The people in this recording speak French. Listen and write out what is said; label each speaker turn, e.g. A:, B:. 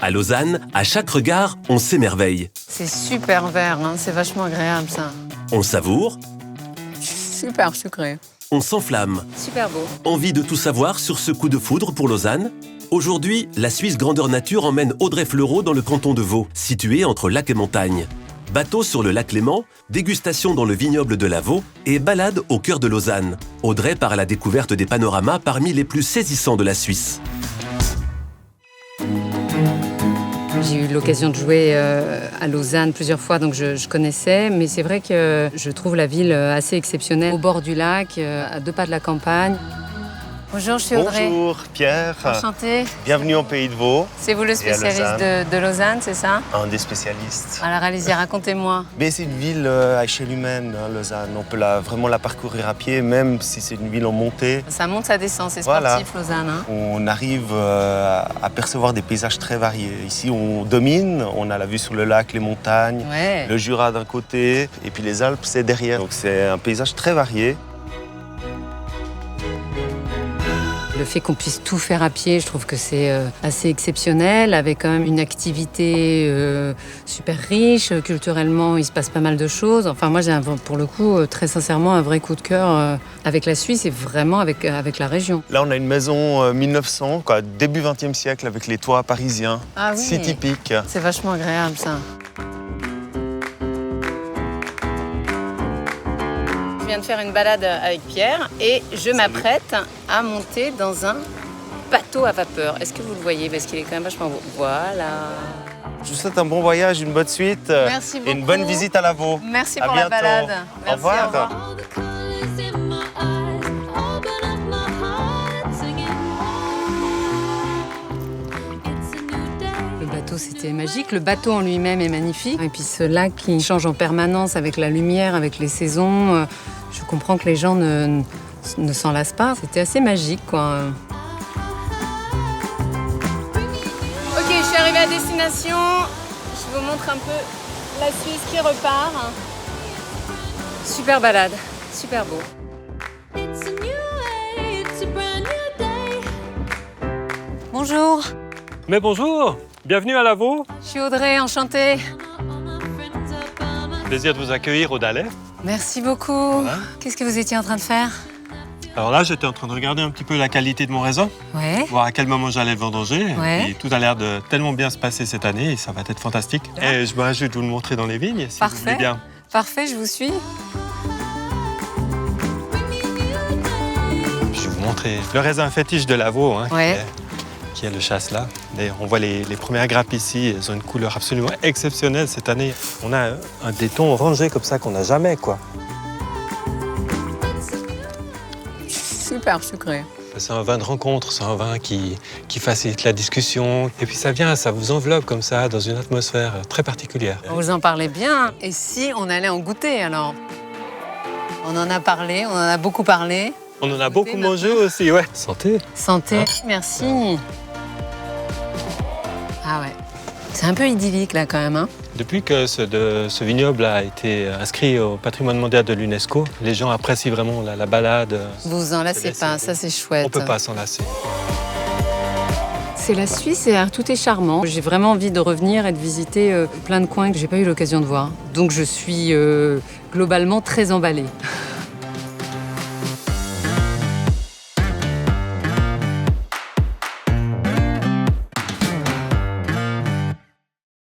A: À Lausanne, à chaque regard, on s'émerveille.
B: C'est super vert, hein, c'est vachement agréable ça.
A: On savoure,
B: Super sucré.
A: on s'enflamme.
B: Super beau.
A: Envie de tout savoir sur ce coup de foudre pour Lausanne? Aujourd'hui, la Suisse Grandeur Nature emmène Audrey Fleurot dans le canton de Vaud, situé entre lac et montagne. Bateau sur le lac Léman, dégustation dans le vignoble de la Vaud et balade au cœur de Lausanne. Audrey part à la découverte des panoramas parmi les plus saisissants de la Suisse.
B: J'ai eu l'occasion de jouer à Lausanne plusieurs fois, donc je connaissais. Mais c'est vrai que je trouve la ville assez exceptionnelle, au bord du lac, à 2 pas de la campagne. Bonjour, je suis Audrey.
C: Bonjour Pierre.
B: Enchantée.
C: Bienvenue au Pays de Vaud.
B: C'est vous le spécialiste de Lausanne, c'est ça?
C: Un des spécialistes.
B: Alors allez-y, racontez-moi.
C: Mais c'est une ville à échelle humaine, hein, Lausanne. On peut vraiment la parcourir à pied, même si c'est une ville en montée.
B: Ça monte, ça descend, c'est sportif, Lausanne. Hein.
C: On arrive à percevoir des paysages très variés. Ici, on domine, on a la vue sur le lac, les montagnes,
B: Ouais.
C: le Jura d'un côté, et puis les Alpes, c'est derrière. Donc c'est un paysage très varié.
B: Le fait qu'on puisse tout faire à pied, je trouve que c'est assez exceptionnel, avec quand même une activité super riche. Culturellement, il se passe pas mal de choses. Enfin, moi, j'ai pour le coup, très sincèrement, un vrai coup de cœur avec la Suisse et vraiment avec la région.
C: Là, on a une maison 1900, début 20e siècle, avec les toits parisiens.
B: Ah oui.
C: Si typique.
B: C'est vachement agréable, ça. Je viens de faire une balade avec Pierre et je m'apprête à monter dans un bateau à vapeur. Est-ce que vous le voyez? Parce qu'il est quand même vachement beau. Voilà.
C: Je vous souhaite un bon voyage, une bonne suite.
B: Merci beaucoup.
C: Et une bonne visite à la Vaud.
B: Merci
C: À
B: pour la
C: bientôt.
B: balade.
C: Au
B: Merci,
C: revoir.
B: au revoir. Le bateau, c'était magique. Le bateau en lui-même est magnifique. Et puis ce lac qui change en permanence avec la lumière, avec les saisons. Je comprends que les gens ne s'en lassent pas. C'était assez magique, quoi. Ok, je suis arrivée à destination. Je vous montre un peu la Suisse qui repart. Super balade, super beau. Bonjour,
D: Mais bonjour, bienvenue à la Vaud.
B: je suis Audrey, enchantée.
D: Plaisir de vous accueillir au Dalet.
B: Merci beaucoup. Qu'est-ce que vous étiez en train de faire?
D: Alors là, j'étais en train de regarder un petit peu la qualité de mon raisin,
B: Ouais.
D: voir à quel moment j'allais le vendanger.
B: Ouais.
D: Et tout a l'air de tellement bien se passer cette année et ça va être fantastique. Et je me réjouis de vous le montrer dans les vignes, si vous voulez
B: Parfait.
D: bien.
B: Parfait, je vous suis.
D: Je vais vous montrer le raisin fétiche de la Vaud, hein,
B: Ouais.
D: qui est le chasse-là. D'ailleurs, on voit les premières grappes ici, elles ont une couleur absolument exceptionnelle cette année. On a des tons orangés comme ça qu'on n'a jamais, quoi.
B: Super sucré.
D: C'est un vin de rencontre, c'est un vin qui facilite la discussion. Et puis ça vous enveloppe comme ça dans une atmosphère très particulière.
B: Vous en parlez bien. Et si on allait en goûter, alors? On en a parlé, on en a beaucoup parlé.
D: On en a
B: Goûter
D: beaucoup mangé aussi, ouais. Santé.
B: Santé. Merci. Ah ouais. C'est un peu idyllique, là, quand même, hein?
D: Depuis que ce vignoble a été inscrit au patrimoine mondial de l'UNESCO, les gens apprécient vraiment la balade.
B: Vous vous en lassez pas, ça, c'est chouette.
D: On peut pas s'en lasser.
B: C'est la Suisse et tout est charmant. J'ai vraiment envie de revenir et de visiter plein de coins que j'ai pas eu l'occasion de voir. Donc je suis globalement très emballée.